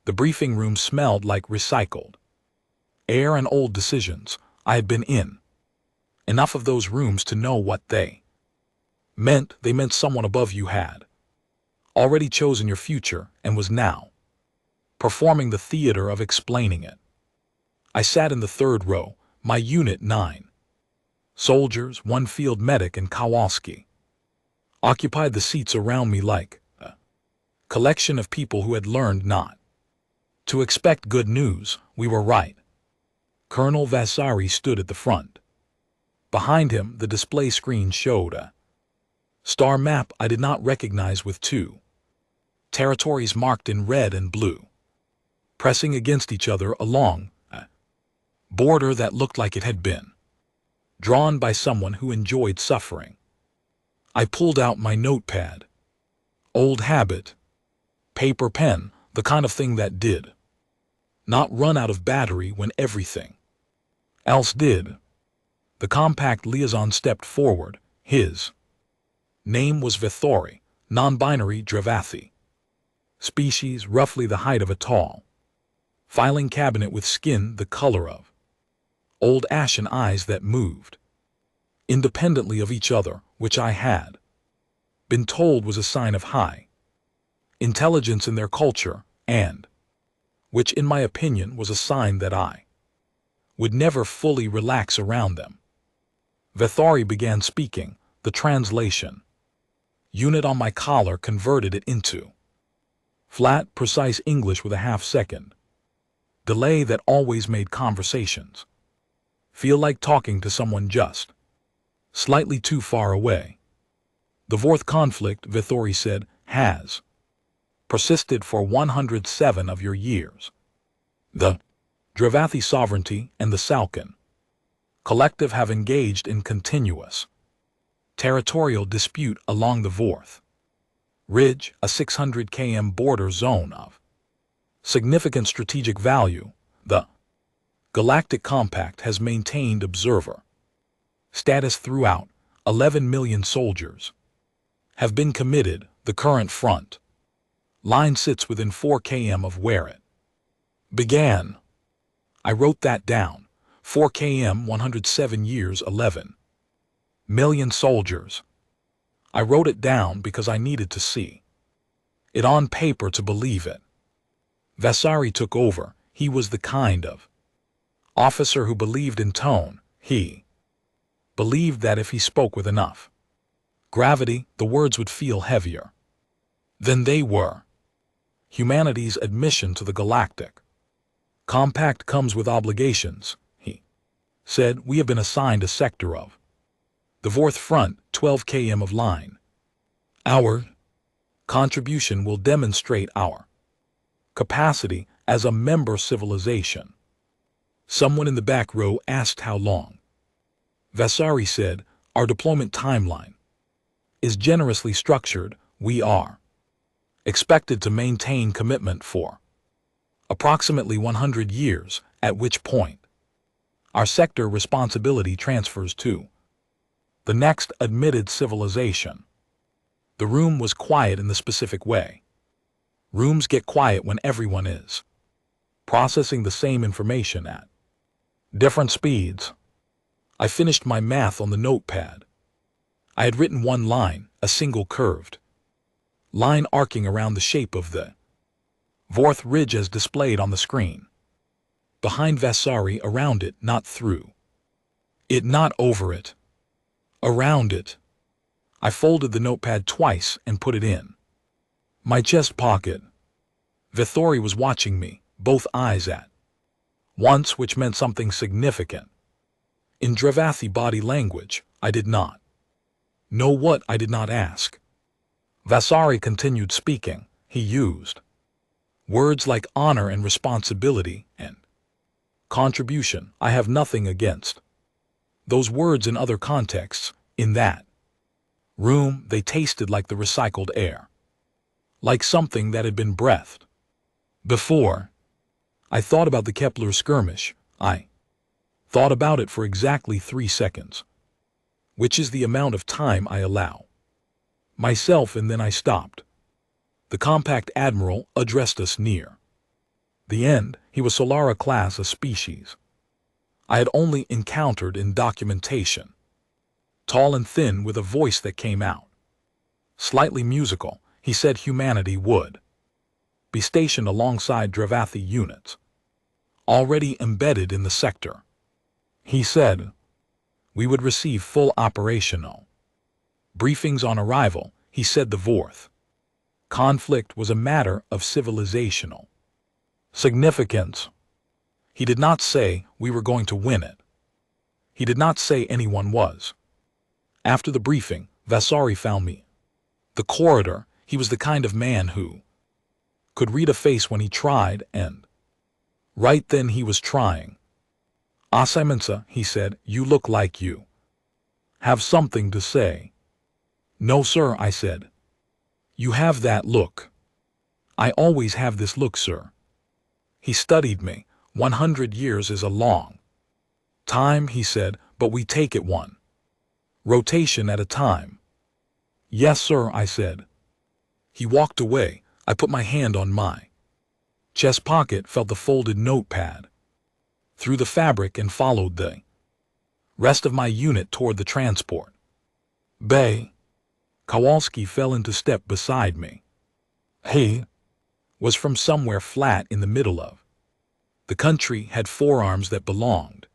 The briefing room smelled like recycled air and old decisions I had been in. Enough of those rooms to know what they meant. They meant someone above you had already chosen your future and was now performing the theater of explaining it. I sat in the third row, my unit 9. Soldiers, one field medic, and Kowalski occupied the seats around me like a collection of people who had learned not to expect good news. We were right. Colonel Vasari stood at the front. Behind him, the display screen showed a star map I did not recognize with 2 territories marked in red and blue, pressing against each other along a border that looked like it had been drawn by someone who enjoyed suffering. I pulled out my notepad. Old habit. Paper pen, the kind of thing that did not run out of battery when everything else did. The compact liaison stepped forward. His name was Vithori, non-binary Dravathi. Species roughly the height of a tall filing cabinet with skin the color of old ashen eyes that moved independently of each other, which I had been told was a sign of high intelligence in their culture, and which in my opinion was a sign that I would never fully relax around them. Vithori began speaking. The translation unit on my collar converted it into flat, precise English with a half-second delay that always made conversations feel like talking to someone just slightly too far away. The fourth conflict, Vithori said, has persisted for 107 of your years. The Dravathi sovereignty and the Salkan collective have engaged in continuous territorial dispute along the Vorth Ridge, a 600 km border zone of significant strategic value. The Galactic Compact has maintained observer status throughout. 11 million soldiers have been committed. The current front line sits within 4 km of where it began. I wrote that down. 4 km, 107 years, 11 million soldiers. I wrote it down because I needed to see it on paper to believe it. Vasari took over. He was the kind of officer who believed in tone. He believed that if he spoke with enough gravity, the words would feel heavier than they were. Humanity's admission to the Galactic Compact comes with obligations, he said. We have been assigned a sector of the Vorth Front, 12 km of line. Our contribution will demonstrate our capacity as a member civilization. Someone in the back row asked how long. Vasari said, our deployment timeline is generously structured. We are expected to maintain commitment for approximately 100 years, at which point our sector responsibility transfers to the next admitted civilization. The room was quiet in the specific way rooms get quiet when everyone is processing the same information at different speeds. I finished my math on the notepad. I had written one line, a single curved line arcing around the shape of the Vorth Ridge as displayed on the screen. Behind Vasari, around it, not through it, not over it, around it. I folded the notepad twice and put it in my chest pocket. Vithori was watching me, both eyes at once, which meant something significant. In Dravathi body language, I did not know what. I did not ask. Vasari continued speaking. He used words like honor and responsibility and contribution. I have nothing against those words in other contexts. In that room, they tasted like the recycled air, like something that had been breathed before. I thought about the Kepler skirmish. I thought about it for exactly 3 seconds, which is the amount of time I allow myself, and then I stopped. The compact admiral addressed us near The end, he was Solara class a species I had only encountered in documentation. Tall and thin with a voice that came out. Slightly musical, he said humanity would be stationed alongside Dravathi units, already embedded in the sector. He said we would receive full operational briefings on arrival. He said the fourth conflict was a matter of civilizational significance. He did not say we were going to win it. He did not say anyone was. After the briefing, Vasari found me. The corridor, he was the kind of man who could read a face when he tried, and right then he was trying. Asimensa, he said, you look like you have something to say. No, sir, I said. You have that look. I always have this look, sir. He studied me. 100 years is a long time, he said, but we take it one rotation at a time. Yes, sir, I said. He walked away. I put my hand on my chest pocket, felt the folded notepad through the fabric, and followed the rest of my unit toward the transport bay. Kowalski fell into step beside me. He was from somewhere flat in the middle of the country, had forearms that belonged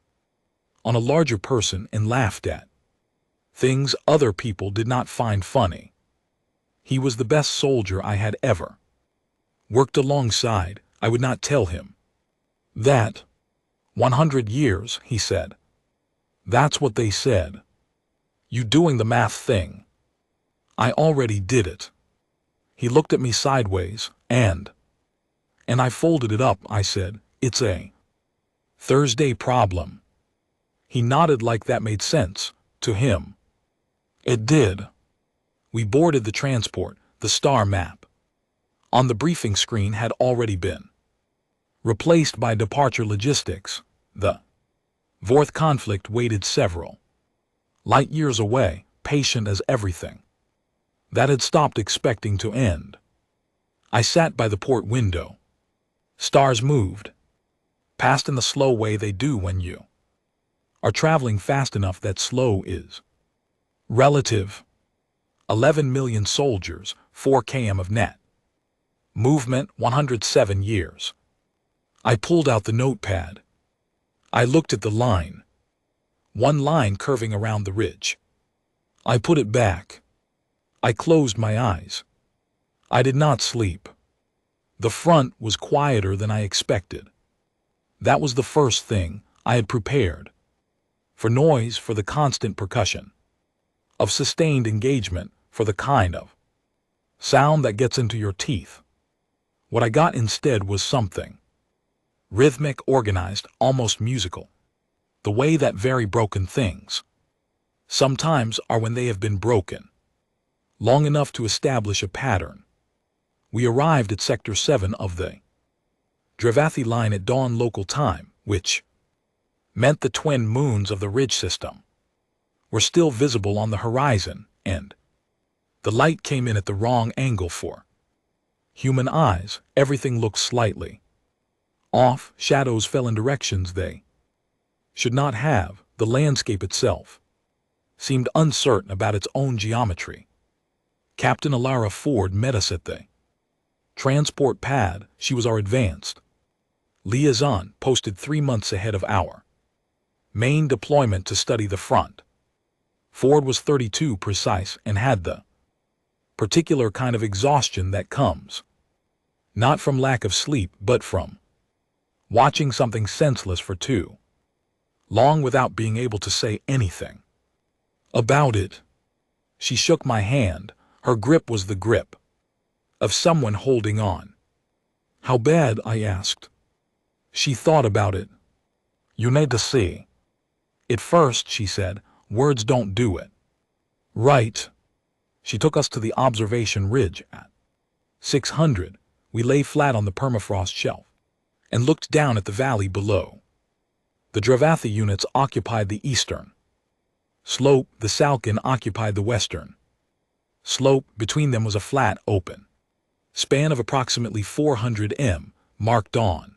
on a larger person, and laughed at things other people did not find funny. He was the best soldier I had ever worked alongside. I would not tell him that. 100 years, he said. That's what they said. You doing the math thing? I already did it. He looked at me sideways, and I folded it up. I said, it's a Thursday problem. He nodded like that made sense to him. It did. We boarded the transport. The star map on the briefing screen had already been replaced by departure logistics. The fourth conflict waited several light years away, patient as everything that had stopped expecting to end. I sat by the port window. Stars moved past in the slow way they do when you are traveling fast enough that slow is relative. 11 million soldiers, 4 km of net movement, 107 years. I pulled out the notepad. I looked at the line. One line curving around the ridge. I put it back. I closed my eyes. I did not sleep. The front was quieter than I expected. That was the first thing I had prepared. For noise, for the constant percussion of sustained engagement, for the kind of sound that gets into your teeth. What I got instead was something rhythmic, organized, almost musical. The way that very broken things sometimes are when they have been broken long enough to establish a pattern. We arrived at Sector 7 of the Dravathi line at dawn local time, which meant the twin moons of the ridge system were still visible on the horizon, and the light came in at the wrong angle for human eyes. Everything looked slightly off. Shadows fell in directions they should not have. The landscape itself seemed uncertain about its own geometry. Captain Alara Ford met us at the transport pad. She was our advanced liaison, posted 3 months ahead of our main deployment to study the front. Ford was 32 precise and had the particular kind of exhaustion that comes not from lack of sleep but from watching something senseless for too long without being able to say anything about it. She shook my hand. Her grip was the grip of someone holding on. How bad? I asked. She thought about it. You need to see it first, she said. Words don't do it. Right. She took us to the observation ridge at 600. We lay flat on the permafrost shelf and looked down at the valley below. The Dravathi units occupied the eastern slope. The Salkin occupied the western slope. Between them was a flat, open span of approximately 400 m, marked on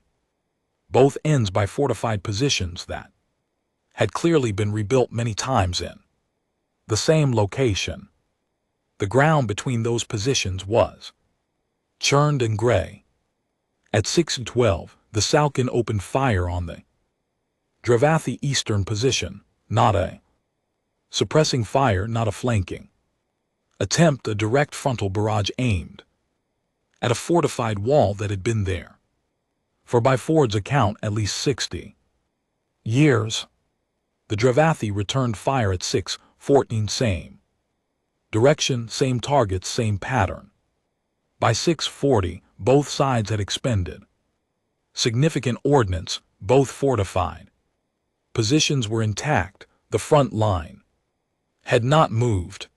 both ends by fortified positions that had clearly been rebuilt many times in the same location. The ground between those positions was churned and gray. At 6:12, the Salkin opened fire on the Dravathi eastern position, not a suppressing fire, not a flanking attempt, a direct frontal barrage aimed at a fortified wall that had been there for, by Ford's account, at least 60 years. The Dravathi returned fire at 6:14, same direction, same targets, same pattern. By 6:40, both sides had expended significant ordnance, both fortified positions were intact, the front line had not moved.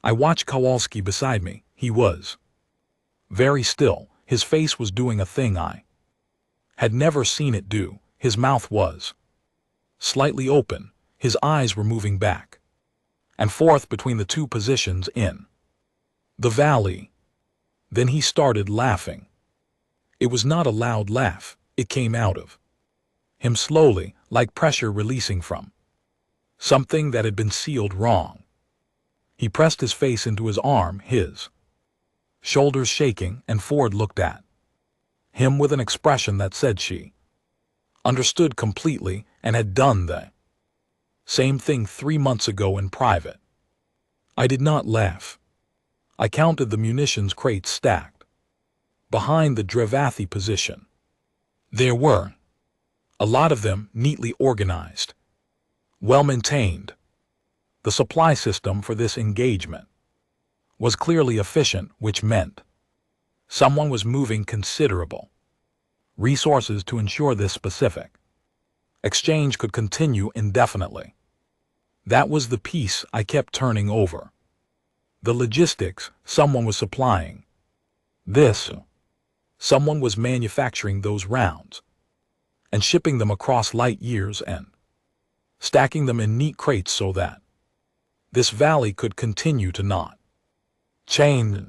I watched Kowalski beside me. He was very still. His face was doing a thing I had never seen it do. His mouth was slightly open. His eyes were moving back and forth between the two positions in the valley. Then he started laughing. It was not a loud laugh. It came out of him slowly, like pressure releasing from something that had been sealed wrong. He pressed his face into his arm, his shoulders shaking, and Ford looked at him with an expression that said she understood completely and had done the same thing 3 months ago in private. I did not laugh. I counted the munitions crates stacked behind the Dravathi position. There were a lot of them, neatly organized, well-maintained. The supply system for this engagement was clearly efficient, which meant someone was moving considerable resources to ensure this specific exchange could continue indefinitely. That was the piece I kept turning over. The logistics, someone was supplying this. Someone was manufacturing those rounds and shipping them across light years and stacking them in neat crates so that this valley could continue to not change.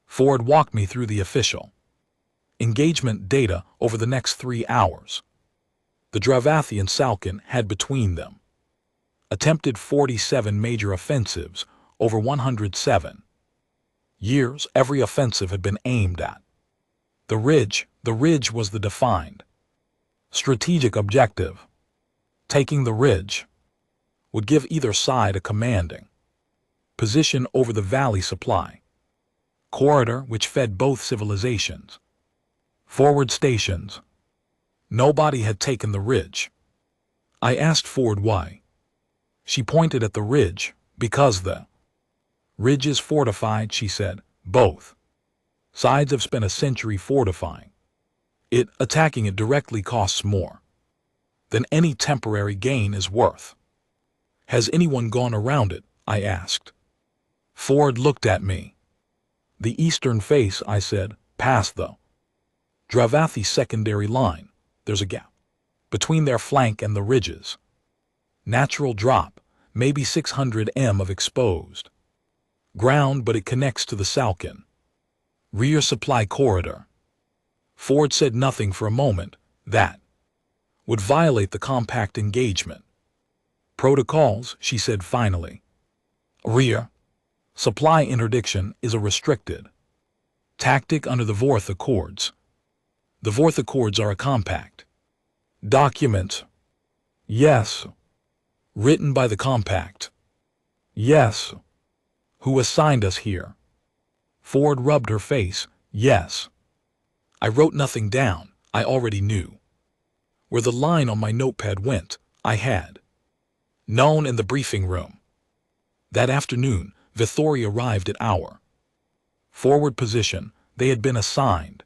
Ford walked me through the official engagement data over the next 3 hours. The Dravathi and Salkin had between them attempted 47 major offensives over 107 years. Every offensive had been aimed at the ridge. The ridge was the defined strategic objective. Taking the ridge would give either side a commanding position over the valley supply corridor, which fed both civilizations. Forward stations. Nobody had taken the ridge. I asked Ford why. She pointed at the ridge. Because the ridge is fortified, she said. Both sides have spent a century fortifying it. Attacking it directly costs more than any temporary gain is worth. Has anyone gone around it? I asked. Ford looked at me. The eastern face, I said, past the Dravathi secondary line. There's a gap between their flank and the ridges. Natural drop, maybe 600 m of exposed ground, but it connects to the Salkin rear supply corridor. Ford said nothing for a moment. That would violate the compact engagement protocols, she said finally. Rear supply interdiction is a restricted tactic under the Vorth Accords. The Vorth Accords are a compact document. Yes. Written by the compact. Yes. Who assigned us here? Ford rubbed her face. Yes. I wrote nothing down. I already knew where the line on my notepad went. I had known in the briefing room. That afternoon, Vithori arrived at our forward position. They had been assigned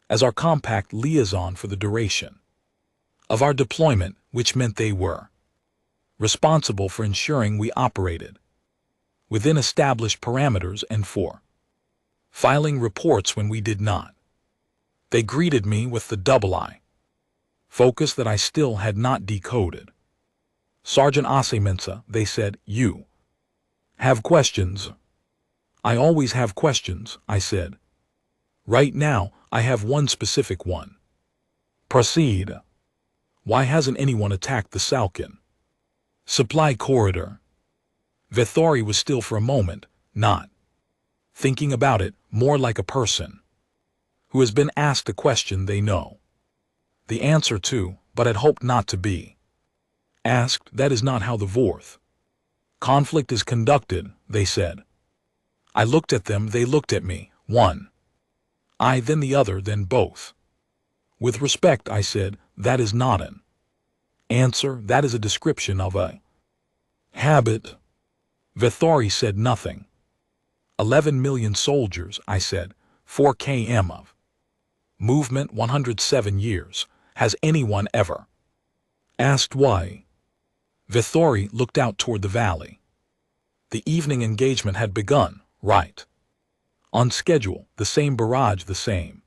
as our compact liaison for the duration of our deployment, which meant they were responsible for ensuring we operated within established parameters and for filing reports when we did not. They greeted me with the double-I focus that I still had not decoded. Sergeant Asemensa, they said, you have questions? I always have questions, I said. Right now, I have one specific one. Proceed. Why hasn't anyone attacked the Salkin? Supply corridor. Vethori was still for a moment, not thinking about it, more like a person who has been asked a question they know the answer to, but had hoped not to be asked. That is not how the Vorth conflict is conducted, they said. I looked at them, they looked at me, one eye, then the other, then both. With respect, I said, that is not an answer, that is a description of a habit. Vethori said nothing. 11 million soldiers, I said, 4 km of movement, 107 years. Has anyone ever asked why? Vethori looked out toward the valley. The evening engagement had begun, right on schedule, the same barrage, the same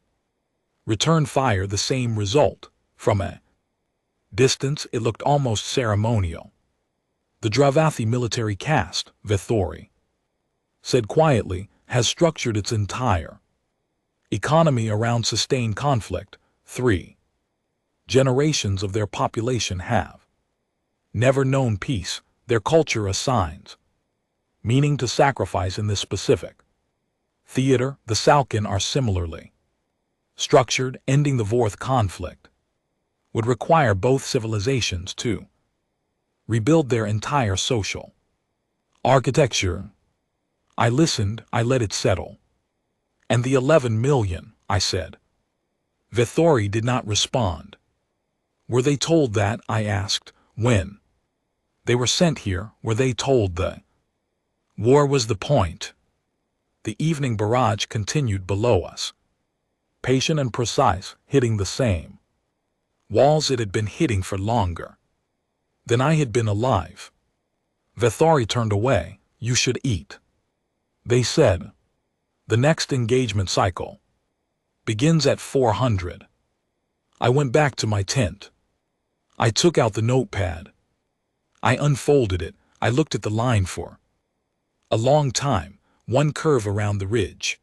return fire, the same result. From a distance, it looked almost ceremonial. The Dravathi military caste, Vethori said quietly, has structured its entire economy around sustained conflict. 3 generations of their population have never known peace. Their culture assigns meaning to sacrifice in this specific theater. The Salkin are similarly structured. Ending the Vorth conflict would require both civilizations to rebuild their entire social architecture. I listened, I let it settle. And the 11 million, I said. Vethori did not respond. Were they told that? I asked. When they were sent here, were they told the war was the point? The evening barrage continued below us, patient and precise, hitting the same walls it had been hitting for longer than I had been alive. Vethori turned away. You should eat, they said. The next engagement cycle begins at 400. I went back to my tent. I took out the notepad. I unfolded it. I looked at the line for a long time, one curve around the ridge.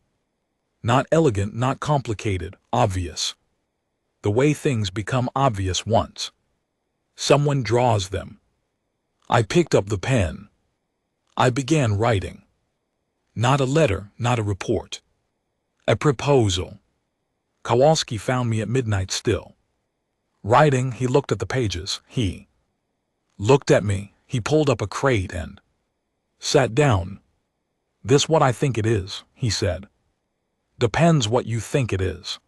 Not elegant, not complicated, obvious. The way things become obvious once someone draws them. I picked up the pen. I began writing. Not a letter, not a report. A proposal. Kowalski found me at midnight still writing. He looked at the pages. He looked at me. He pulled up a crate and sat down. This what I think it is, he said. Depends what you think it is.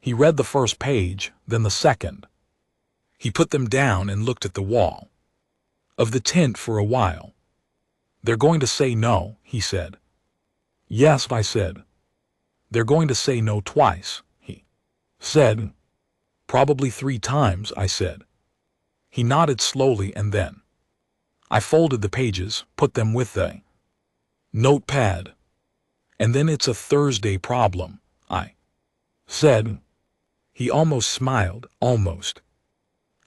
He read the first page, then the second. He put them down and looked at the wall of the tent for a while. They're going to say no, he said. Yes, I said. They're going to say no twice, he said. Probably 3 times, I said. He nodded slowly, and then I folded the pages, put them with the notepad. And then it's a Thursday problem, I said. He almost smiled, almost.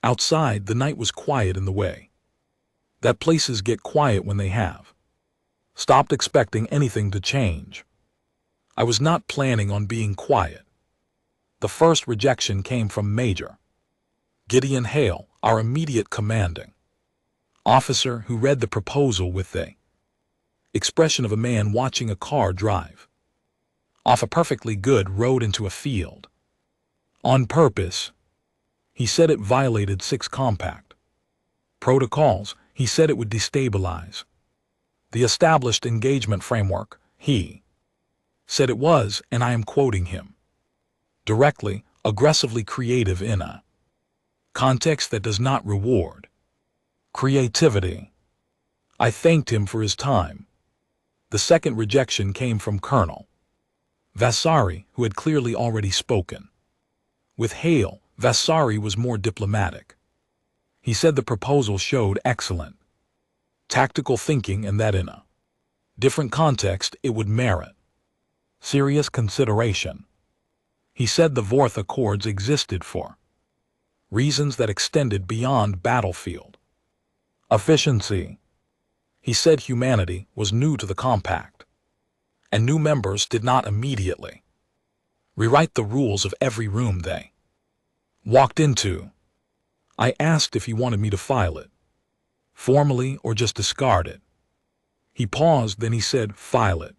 Outside, the night was quiet in the way that places get quiet when they have stopped expecting anything to change. I was not planning on being quiet. The first rejection came from Major Gideon Hale, our immediate commanding officer, who read the proposal with the expression of a man watching a car drive off a perfectly good road into a field. On purpose. He said it violated 6 compact protocols. He said it would destabilize the established engagement framework. He said it was, and I am quoting him directly, aggressively creative in a context that does not reward creativity. I thanked him for his time. The second rejection came from Colonel Vasari, who had clearly already spoken. With Hale, Vasari was more diplomatic. He said the proposal showed excellent tactical thinking and that in a different context it would merit serious consideration. He said the Vorth Accords existed for reasons that extended beyond battlefield efficiency. He said humanity was new to the compact, and new members did not immediately rewrite the rules of every room they Walked into. I asked if he wanted me to file it, formally or just discard it. He paused, then he said, file it.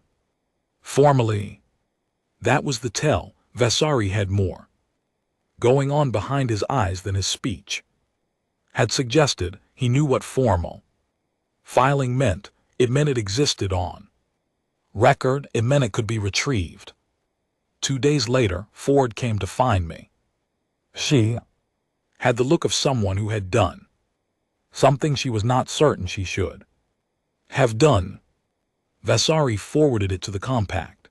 Formally. That was the tell. Vasari had more going on behind his eyes than his speech had suggested. He knew what formal filing meant. It meant it existed on record. It meant it could be retrieved. 2 days later, Ford came to find me. She had the look of someone who had done something she was not certain she should have done. Vasari forwarded it to the Compact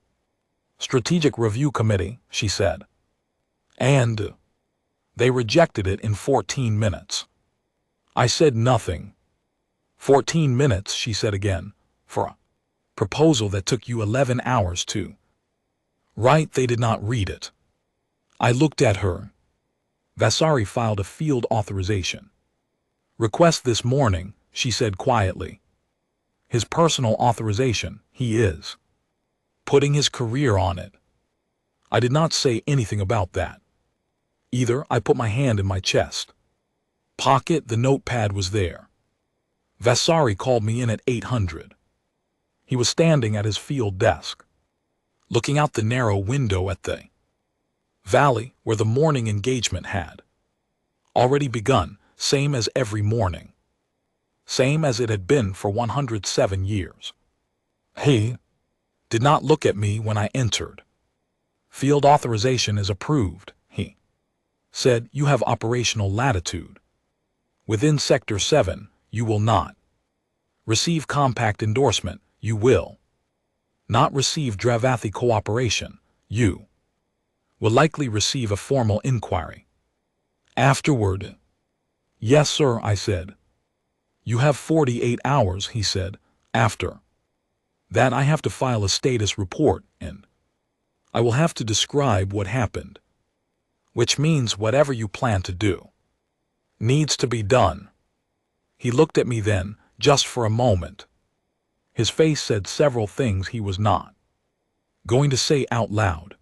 Strategic Review Committee, she said, and they rejected it in 14 minutes. I said nothing. 14 minutes, she said again, for a proposal that took you 11 hours to write. They did not read it. I looked at her. Vasari filed a field authorization request this morning, she said quietly. His personal authorization. He is putting his career on it. I did not say anything about that either. I put my hand in my chest pocket. The notepad was there. Vasari called me in at 800. He was standing at his field desk, looking out the narrow window at the valley where the morning engagement had already begun, same as every morning, same as it had been for 107 years. He did not look at me when I entered. Field authorization is approved, he said. You have operational latitude. Within Sector 7, you will not receive compact endorsement. You will not receive Dravathi cooperation. You will likely receive a formal inquiry afterward. Yes, sir, I said. You have 48 hours, he said. After that, I have to file a status report, and I will have to describe what happened, which means whatever you plan to do needs to be done. He looked at me then, just for a moment. His face said several things he was not going to say out loud.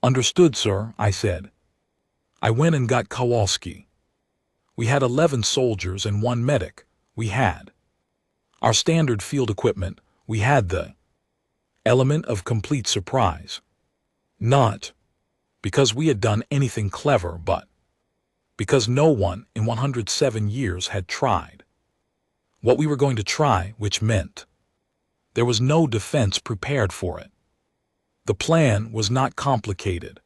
Understood, sir, I said. I went and got Kowalski. We had 11 soldiers and 1 medic. We had our standard field equipment. We had the element of complete surprise. Not because we had done anything clever, but because no one in 107 years had tried what we were going to try, which meant there was no defense prepared for it. The plan was not complicated.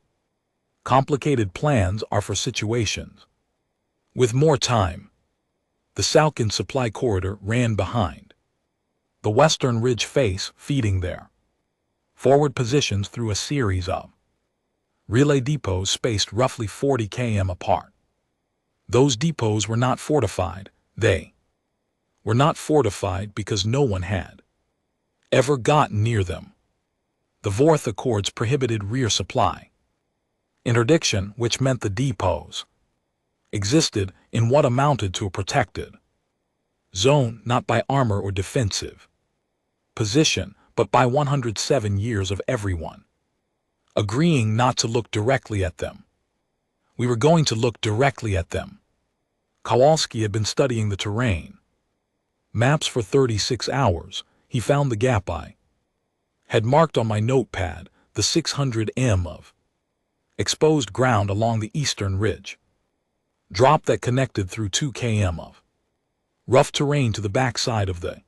Complicated plans are for situations with more time. The Salkin supply corridor ran behind the Western Ridge face, feeding their forward positions through a series of relay depots spaced roughly 40 km apart. Those depots were not fortified. They were not fortified because no one had ever gotten near them. The Vorth Accords prohibited rear supply interdiction, which meant the depots existed in what amounted to a protected zone, not by armor or defensive position, but by 107 years of everyone agreeing not to look directly at them. We were going to look directly at them. Kowalski had been studying the terrain maps for 36 hours. He found the gap I had marked on my notepad, the 600 m of exposed ground along the eastern ridge drop that connected through 2 km of rough terrain to the backside of the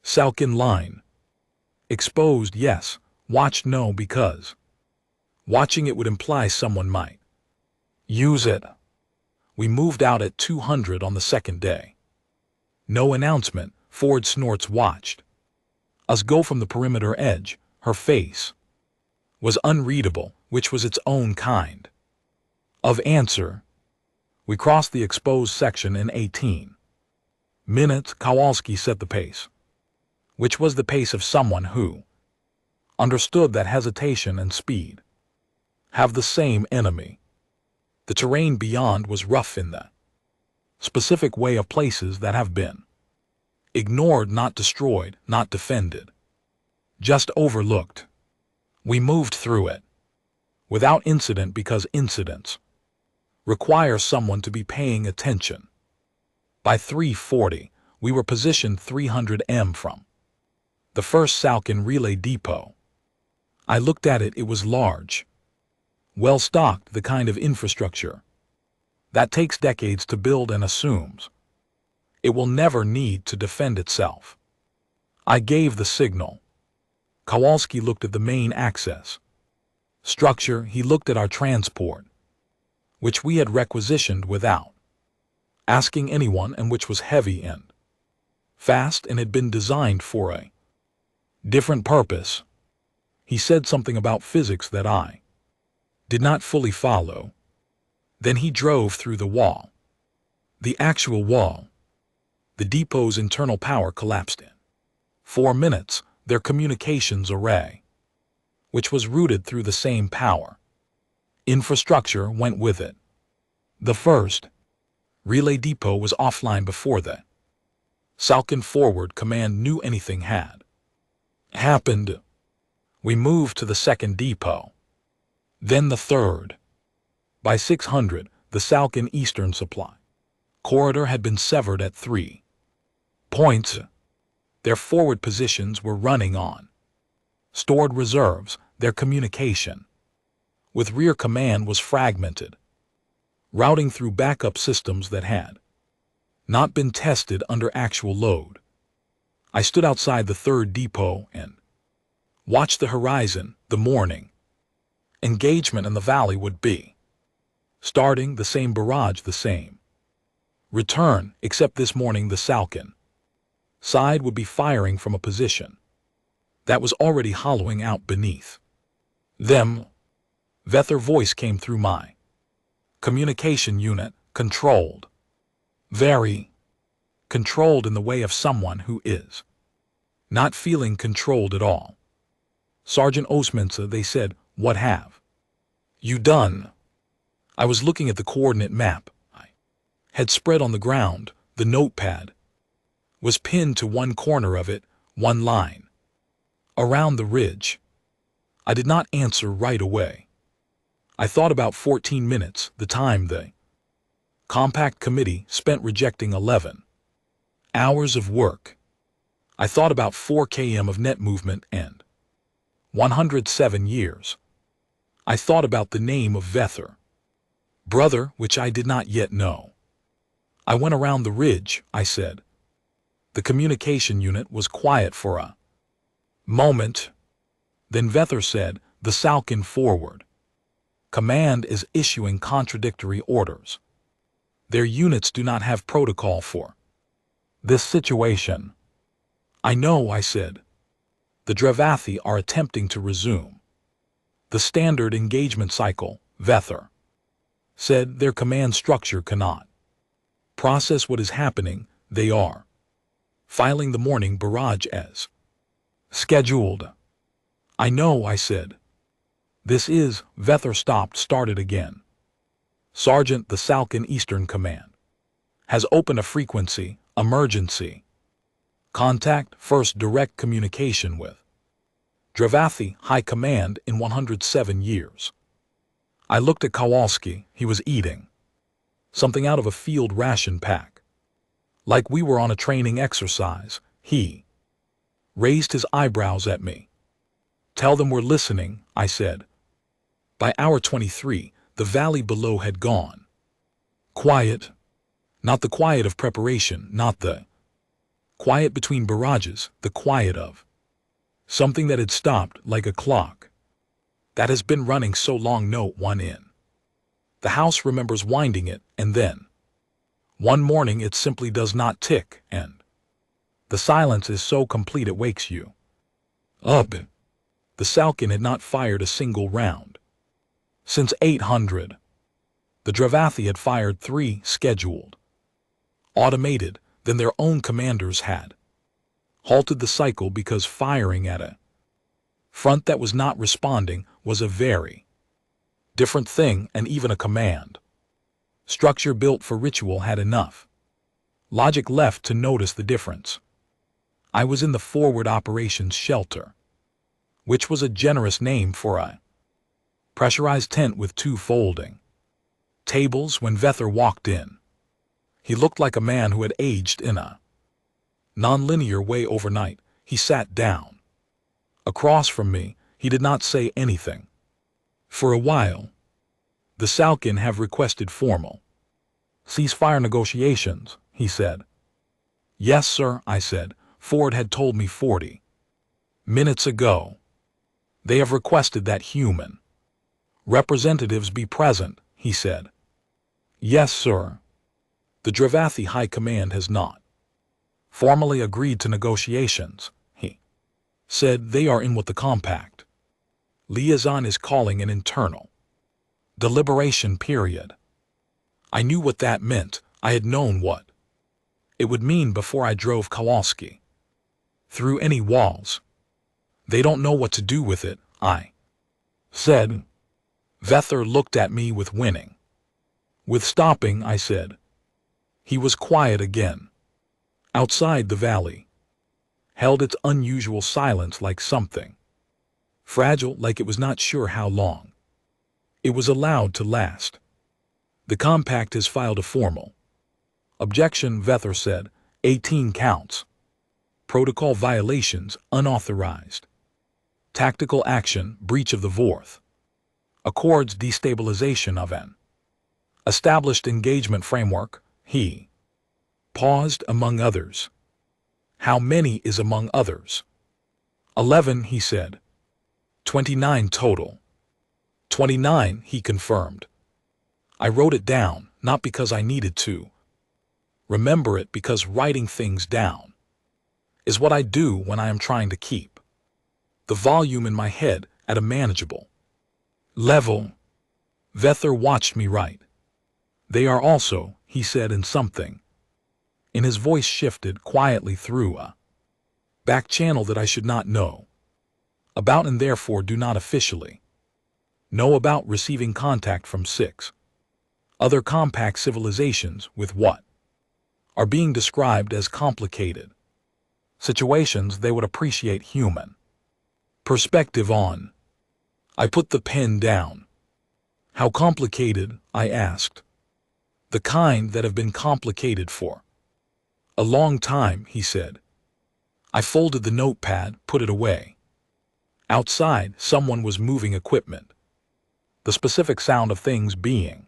Salkin line. Exposed, yes. Watched, no, because watching it would imply someone might use it. We moved out at 200 on the second day. No announcement. Ford Snorts watched us go from the perimeter edge. Her face was unreadable, which was its own kind of answer. We crossed the exposed section in 18 minutes. Kowalski set the pace, which was the pace of someone who understood that hesitation and speed have the same enemy. The terrain beyond was rough in the specific way of places that have been ignored, not destroyed, not defended, just overlooked. We moved through it without incident because incidents require someone to be paying attention. By 3:40, we were positioned 300 m from the first Salkin relay depot. I looked at it. It was large, well-stocked, the kind of infrastructure that takes decades to build and assumes it will never need to defend itself. I gave the signal. Kowalski looked at the main access structure. He looked at our transport, which we had requisitioned without asking anyone and which was heavy and fast and had been designed for a different purpose. He said something about physics that I did not fully follow. Then he drove through the wall. The actual wall. The depot's internal power collapsed in 4 minutes. Their communications array, which was routed through the same power infrastructure, went with it. The first relay depot was offline before the Salkin Forward Command knew anything had happened. We moved to the second depot, then the third. By 600, the Salkin Eastern Supply corridor had been severed at 3 points. Their forward positions were running on stored reserves. Their communication with rear command was fragmented, routing through backup systems that had not been tested under actual load. I stood outside the third depot and watched the horizon. The morning engagement in the valley would be starting. The same barrage, the same return, except this morning the Salkin side would be firing from a position that was already hollowing out beneath them. Vether voice came through my communication unit. Controlled. Very controlled, in the way of someone who is not feeling controlled at all. Sergeant Osmensa, they said, what have you done? I was looking at the coordinate map I had spread on the ground. The notepad was pinned to one corner of it, one line around the ridge. I did not answer right away. I thought about 14 minutes, the time the compact committee spent rejecting 11 hours of work. I thought about 4 km of net movement and 107 years. I thought about the name of Vether, brother, which I did not yet know. I went around the ridge, I said. The communication unit was quiet for a moment. Then Vether said, the Salkin Forward Command is issuing contradictory orders. Their units do not have protocol for this situation. I know, I said. The Dravathi are attempting to resume the standard engagement cycle. Vether said their command structure cannot process what is happening. They are filing the morning barrage as scheduled. I know, I said. This is, Vether started again. Sergeant, the Salkin Eastern Command has opened a frequency, emergency contact, first direct communication with Dravathi High Command in 107 years. I looked at Kowalski. He was eating something out of a field ration pack. Like we were on a training exercise. He raised his eyebrows at me. Tell them we're listening, I said. By hour 23, the valley below had gone quiet. Not the quiet of preparation, not the quiet between barrages, the quiet of something that had stopped, like a clock that has been running so long. Note 1 in the house remembers winding it, and then one morning it simply does not tick, and the silence is so complete it wakes you up. The Salkin had not fired a single round since 800. The Dravathi had fired 3 scheduled, automated. Then their own commanders had halted the cycle because firing at a front that was not responding was a very different thing, and even a command structure built for ritual had enough logic left to notice the difference. I was in the forward operations shelter, which was a generous name for a pressurized tent with 2 folding tables when Vether walked in. He looked like a man who had aged in a non-linear way overnight. He sat down. Across from me, he did not say anything. For a while, the Salkin have requested formal ceasefire negotiations, he said. Yes, sir, I said. Ford had told me 40 minutes ago. They have requested that human representatives be present, he said. Yes, sir. The Dravathi High Command has not formally agreed to negotiations, he said. They are in with the compact. Liaison is calling an internal deliberation period. I knew what that meant. I had known what it would mean before I drove Kowalski through any walls. They don't know what to do with it, I said. Vether looked at me with winning. With stopping, I said. He was quiet again. Outside, the valley held its unusual silence, like something fragile, like it was not sure how long it was allowed to last. The compact has filed a formal objection, Vether said. 18 counts. Protocol violations, unauthorized tactical action, breach of the Vorth Accords, destabilization of an established engagement framework. He paused. Among others. How many is among others? 11, he said. 29 total. 29, he confirmed. I wrote it down, not because I needed to remember it, because writing things down is what I do when I am trying to keep the volume in my head at a manageable level. Vether watched me write. They are also, he said, in something. In his voice shifted quietly through a back channel that I should not know about, and therefore do not officially know about, receiving contact from 6 other compact civilizations with what are being described as complicated situations they would appreciate human perspective on. I put the pen down. How complicated? I asked. The kind that have been complicated for a long time, he said. I folded the notepad, put it away. Outside, someone was moving equipment. The specific sound of things being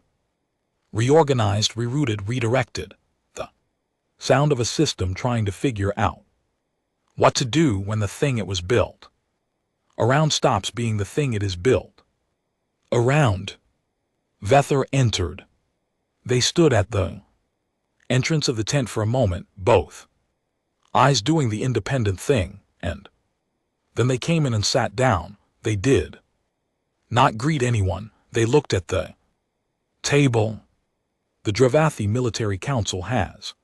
reorganized, rerouted, redirected. The sound of a system trying to figure out what to do when the thing it was built around stops being the thing it is built around. Vether entered. They stood at the entrance of the tent for a moment, both eyes doing the independent thing, and then they came in and sat down. They did not greet anyone. They looked at the table. The Dravathi Military Council has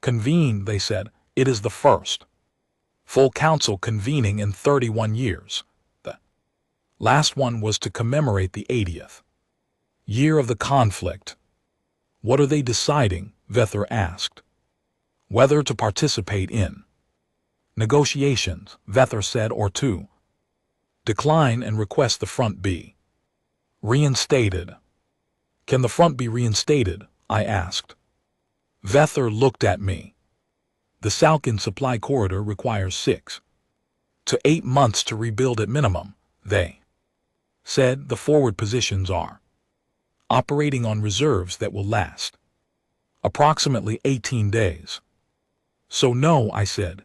convened, they said. It is the first full council convening in 31 years. The last one was to commemorate the 80th year of the conflict. What are they deciding? Vether asked. Whether to participate in negotiations, Vether said, or to decline and request the front be reinstated. Can the front be reinstated? I asked. Vether looked at me. The Salkin supply corridor requires 6 to 8 months to rebuild at minimum, they said. The forward positions are operating on reserves that will last approximately 18 days. So no, I said.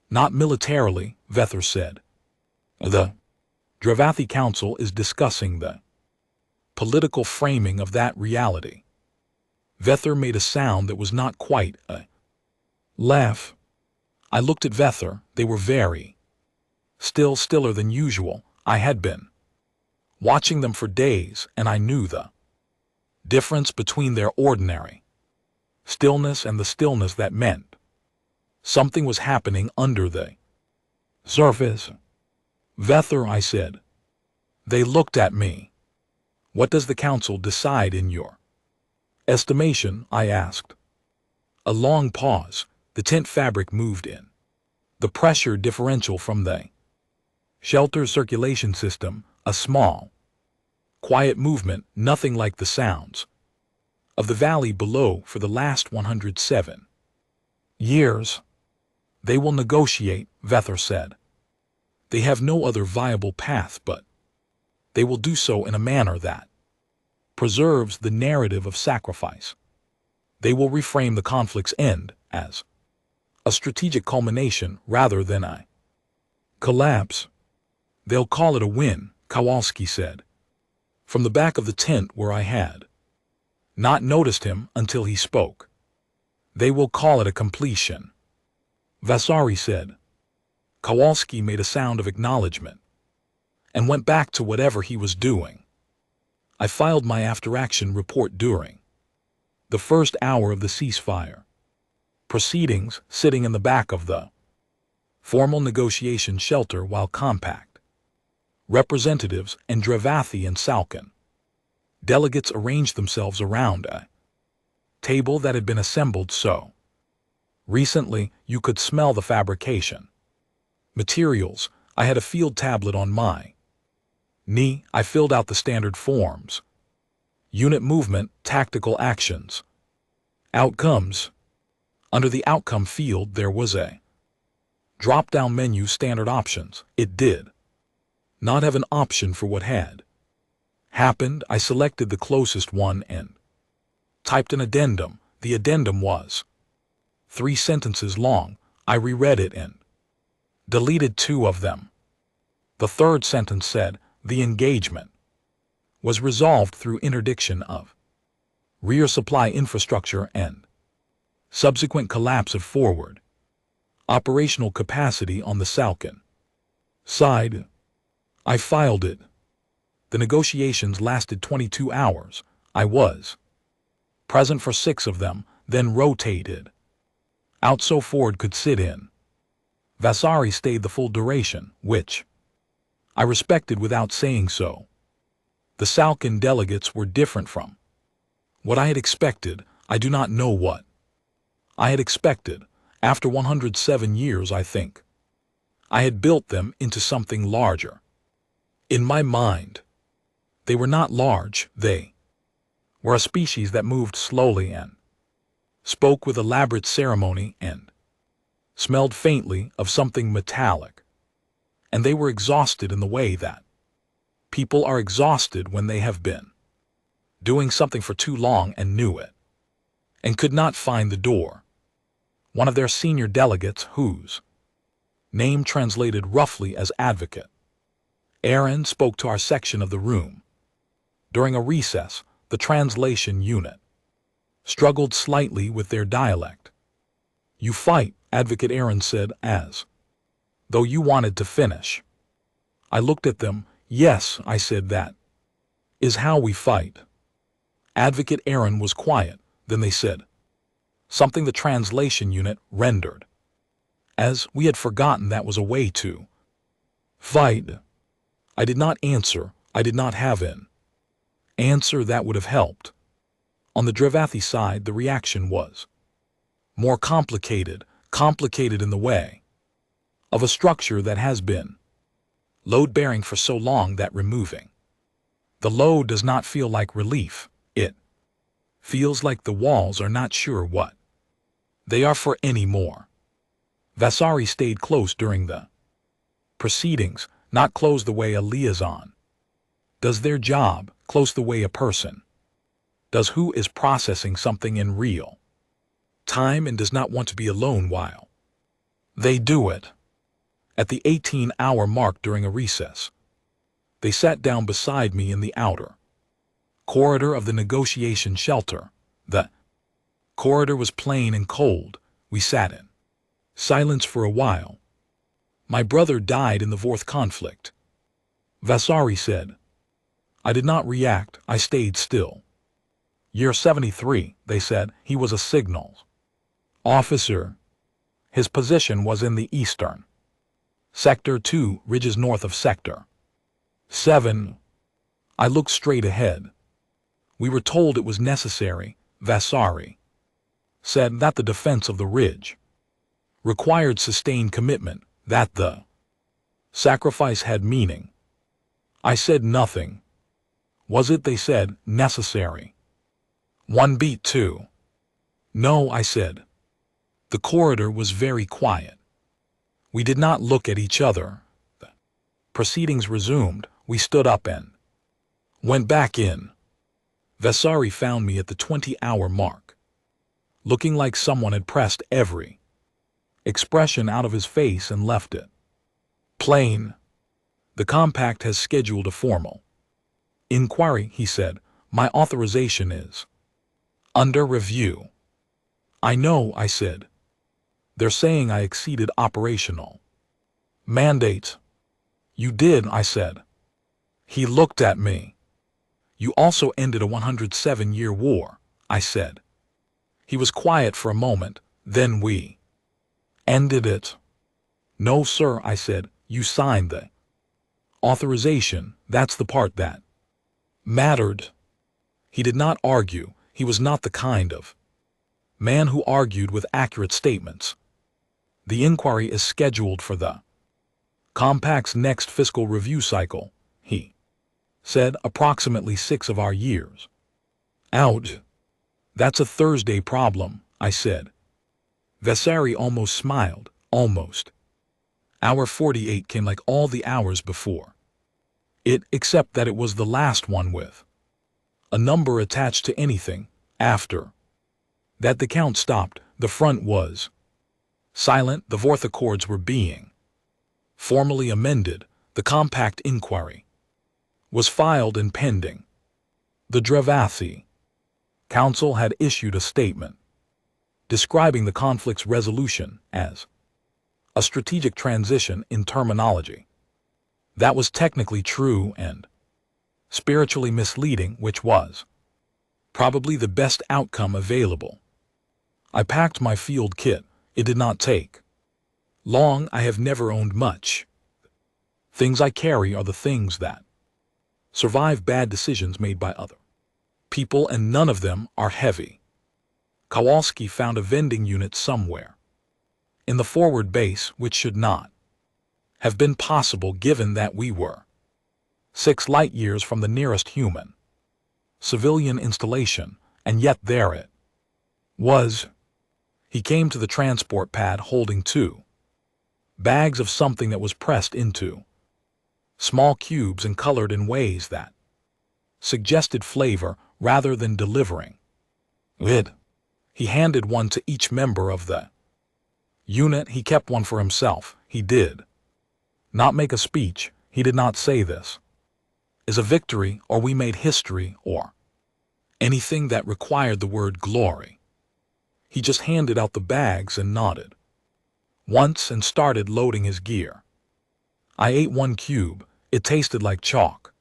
Not militarily, Vether said. The Dravathi Council is discussing the political framing of that reality. Vether made a sound that was not quite a laugh. I looked at Vether. They were very still, stiller than usual. I had been watching them for days, and I knew the difference between their ordinary stillness and the stillness that meant something was happening under the surface. Vether, I said. They looked at me. What does the council decide in your estimation? I asked. A long pause. The tent fabric moved in. The pressure differential from the shelter circulation system, a small, quiet movement, nothing like the sounds of the valley below for the last 107 years. They will negotiate, Vether said. They have no other viable path, but they will do so in a manner that preserves the narrative of sacrifice. They will reframe the conflict's end as a strategic culmination rather than a collapse. They'll call it a win, Kowalski said, from the back of the tent where I had not noticed him until he spoke. They will call it a completion, Vasari said. Kowalski made a sound of acknowledgement and went back to whatever he was doing. I filed my after-action report during the first hour of the ceasefire proceedings, sitting in the back of the formal negotiation shelter while compact representatives and Dravathi and Salkin delegates arranged themselves around a table that had been assembled so recently you could smell the fabrication materials. I had a field tablet on my knee. I filled out the standard forms: unit movement, tactical actions, outcomes. Under the outcome field there was a drop-down menu, standard options. It did not have an option for what had happened. I selected the closest one and typed an addendum. The addendum was 3 sentences long. I reread it and deleted 2 of them. The third sentence said, the engagement was resolved through interdiction of rear supply infrastructure and subsequent collapse of forward operational capacity on the Salkin side. I filed it. The negotiations lasted 22 hours. I was present for 6 of them, then rotated out so Ford could sit in. Vasari stayed the full duration, which I respected without saying so. The Salkin delegates were different from what I had expected. I do not know what I had expected. After 107 years, I think I had built them into something larger. In my mind, they were not large. They were a species that moved slowly and spoke with elaborate ceremony and smelled faintly of something metallic. And they were exhausted in the way that people are exhausted when they have been doing something for too long and knew it, and could not find the door. One of their senior delegates, whose name translated roughly as advocate Aaron, spoke to our section of the room. During a recess, the translation unit struggled slightly with their dialect. You fight, Advocate Aaron said, as though you wanted to finish. I looked at them. Yes, I said, that is how we fight. Advocate Aaron was quiet. Then they said something the translation unit rendered as we had forgotten that was a way to fight. I did not answer. I did not have an answer that would have helped. On the Dravathi side, the reaction was more complicated in the way of a structure that has been load-bearing for so long that removing the load does not feel like relief. It feels like the walls are not sure what they are for anymore. Vasari stayed close during the proceedings, not close the way a liaison does their job, close the way a person does who is processing something in real time and does not want to be alone while they do it. At the 18-hour mark during a recess, they sat down beside me in the outer corridor of the negotiation shelter. The corridor was plain and cold. We sat in silence for a while. My brother died in the fourth conflict, Vasari said. I did not react. I stayed still. Year 73, they said. He was a signals officer. His position was in the eastern Sector 2, ridges north of Sector 7. I looked straight ahead. We were told it was necessary, Vasari said, that the defense of the ridge required sustained commitment, that the sacrifice had meaning. I said nothing. Was it, they said, necessary? One beat two. No, I said. The corridor was very quiet. We did not look at each other. The proceedings resumed. We stood up and went back in. Vasari found me at the 20-hour mark, looking like someone had pressed every expression out of his face and left it plain. The compact has scheduled a formal inquiry, he said. My authorization is under review. I know, I said. They're saying I exceeded operational mandates. You did, I said. He looked at me. You also ended a 107-year war, I said. He was quiet for a moment, then we ended it. No, sir, I said. You signed the authorization. That's the part that mattered. He did not argue. He was not the kind of man who argued with accurate statements. The inquiry is scheduled for the compact's next fiscal review cycle, he said, approximately 6 of our years out. That's a Thursday problem, I said. Vasari almost smiled, almost. Hour 48 came like all the hours before it, except that it was the last one with a number attached to anything. After that the count stopped. The front was silent. The fourth accords were being formally amended. The compact inquiry was filed and pending. The Drevasi Council had issued a statement describing the conflict's resolution as a strategic transition in terminology that was technically true and spiritually misleading, which was probably the best outcome available. I packed my field kit. It did not take long. I have never owned much. Things I carry are the things that survive bad decisions made by other people, and none of them are heavy. Kowalski found a vending unit somewhere in the forward base, which should not have been possible given that we were 6 light years from the nearest human civilian installation, and yet there it was. He came to the transport pad holding 2 bags of something that was pressed into small cubes and colored in ways that suggested flavor rather than delivering it. He handed one to each member of the unit. He kept one for himself. He did not make a speech. He did not say this is a victory, or we made history, or anything that required the word glory. He just handed out the bags and nodded once and started loading his gear. I ate 1 cube. It tasted like chalk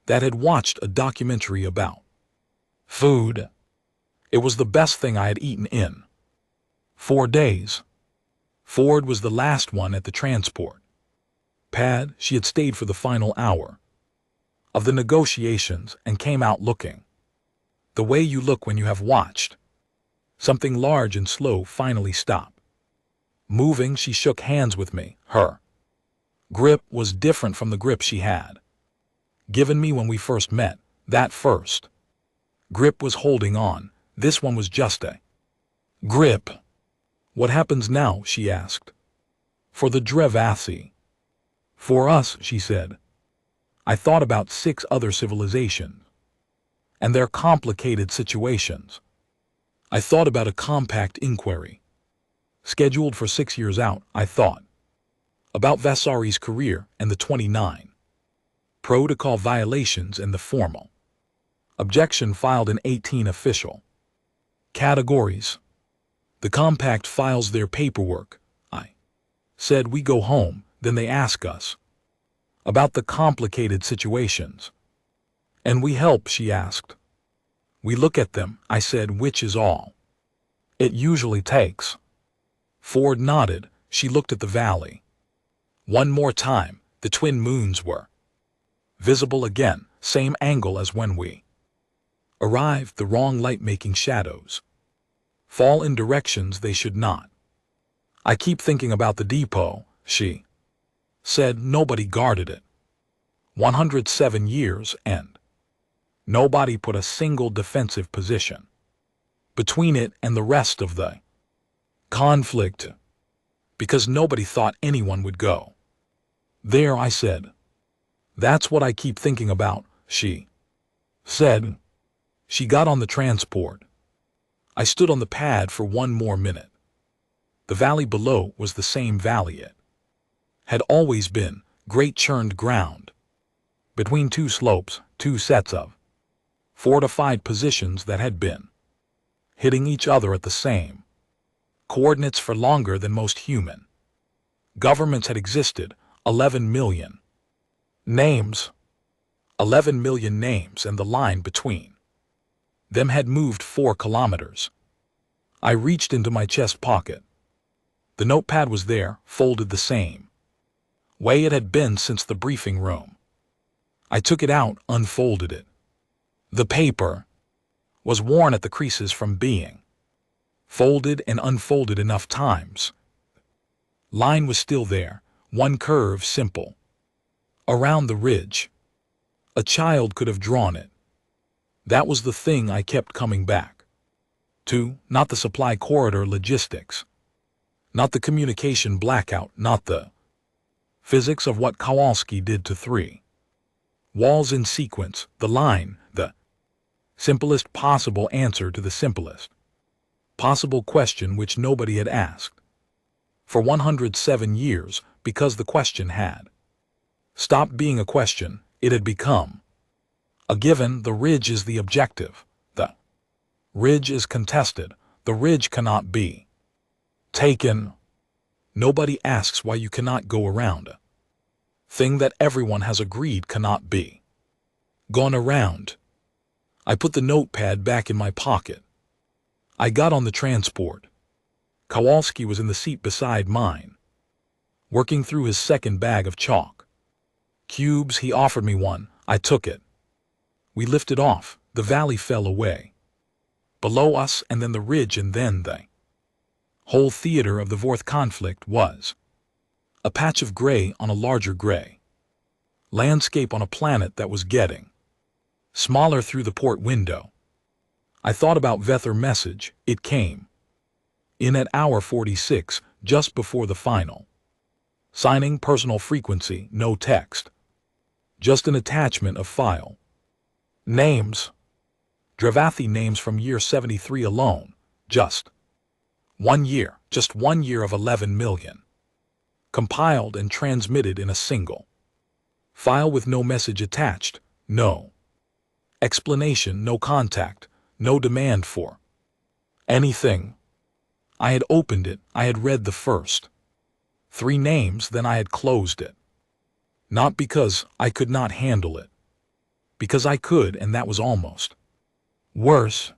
that had watched a documentary about food. It was the best thing I had eaten in 4 days. Ford was the last one at the transport pad. She had stayed for the final hour of the negotiations and came out looking the way you look when you have watched something large and slow finally stop moving. She shook hands with me. Her grip was different from the grip she had given me when we first met. That first grip was holding on. This one was just a grip. What happens now? She asked. For the Drevasi. For us, she said. I thought about 6 other civilizations and their complicated situations. I thought about a compact inquiry scheduled for 6 years out. I thought about Vasari's career and the 29 protocol violations and the formal objection filed in 18 official categories. The compact files their paperwork. I said we go home, then they ask us about the complicated situations. And we help, she asked. We look at them, I said, which is all it usually takes. Ford nodded. She looked at the valley. One more time. The twin moons were visible again, same angle as when we arrived. The wrong light making shadows fall in directions they should not. I keep thinking about the depot, she said. Nobody guarded it. 107 years, and Nobody put a single defensive position between it and the rest of the conflict, because nobody thought anyone would go there. I said, "That's what I keep thinking about," she said. She got on the transport. I stood on the pad for one more minute. The valley below was the same valley it had always been, great churned ground. Between two slopes, two sets of fortified positions that had been hitting each other at the same coordinates for longer than most human governments had existed. 11 million names. 11 million names, and the line between them had moved 4 kilometers. I reached into my chest pocket. The notepad was there, folded the same way it had been since the briefing room. I took it out, unfolded it. The paper was worn at the creases from being folded and unfolded enough times. Line was still there, one curve simple. Around the ridge. A child could have drawn it. That was the thing I kept coming back to, not the supply corridor logistics, not the communication blackout, not the physics of what Kowalski did to 3 walls in sequence, the line, the simplest possible answer to the simplest possible question which nobody had asked for 107 years, because the question had stopped being a question, it had become a given. The ridge is the objective. The ridge is contested. The ridge cannot be taken. Nobody asks why you cannot go around a thing that everyone has agreed cannot be gone around. I put the notepad back in my pocket. I got on the transport. Kowalski was in the seat beside mine, working through his second bag of chalk cubes. He offered me one. I took it. We lifted off. The valley fell away below us, and then the ridge, and then the whole theater of the Vorth conflict was a patch of gray on a larger gray landscape on a planet that was getting smaller through the port window. I thought about Vether message. It came in at hour 46, just before the final signing. Personal frequency, no text, just an attachment of file names. Dravathi names from year 73 alone. Just 1 year. Just 1 year of 11 million. Compiled and transmitted in a single file with no message attached, no explanation, no contact, no demand for anything. I had opened it. I had read the first 3 names, then I had closed it. Not because I could not handle it, because I could, and that was almost worse.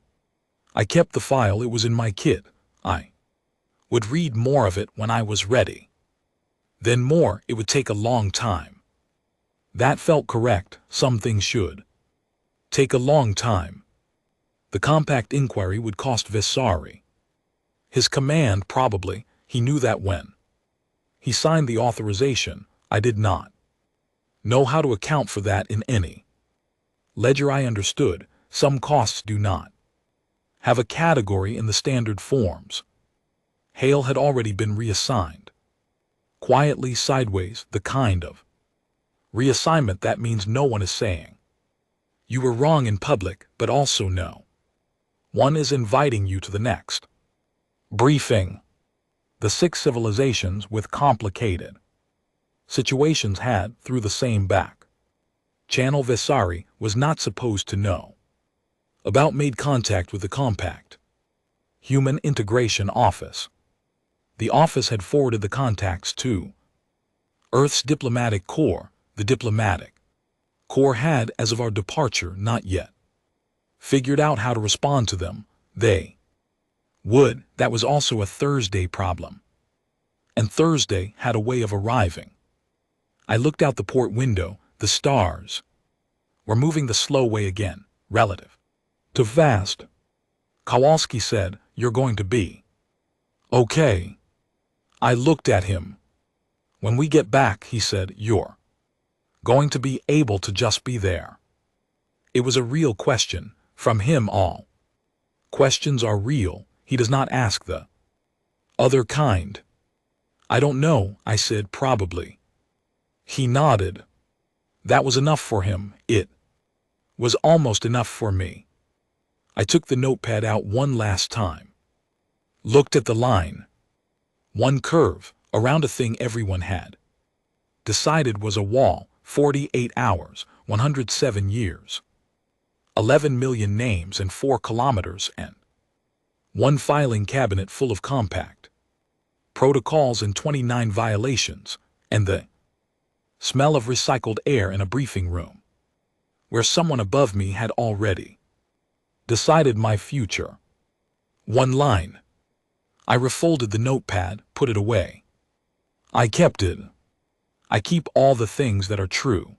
I kept the file. It was in my kit. I would read more of it when I was ready. Then more. It would take a long time. That felt correct. Some things should take a long time. The compact inquiry would cost Vesari his command, probably. He knew that when he signed the authorization. I did not know how to account for that in any ledger. I understood some costs do not have a category in the standard forms. Hale had already been reassigned. Quietly, sideways, the kind of reassignment that means no one is saying you were wrong in public, but also no one is inviting you to the next briefing. The 6 civilizations with complicated situations had, through the same back channel Vesari was not supposed to know about, made contact with the compact Human Integration Office. The office had forwarded the contacts to Earth's diplomatic corps. The diplomatic corps had, as of our departure, not yet figured out how to respond to them. They would. That was also a Thursday problem. And Thursday had a way of arriving. I looked out the port window. The stars were moving the slow way again, relative to fast. Kowalski said, "You're going to be okay." I looked at him. "When we get back," he said, "you're going to be able to just be there." It was a real question, from him all. Questions are real, he does not ask the other kind. I don't know, I said, probably. He nodded. That was enough for him, it was almost enough for me. I took the notepad out one last time. Looked at the line. One curve, around a thing everyone had. Decided was a wall, 48 hours, 107 years. 11 million names and 4 kilometers and one filing cabinet full of compact protocols and 29 violations, and the smell of recycled air in a briefing room, where someone above me had already decided my future. One line. I refolded the notepad, put it away. I kept it. I keep all the things that are true.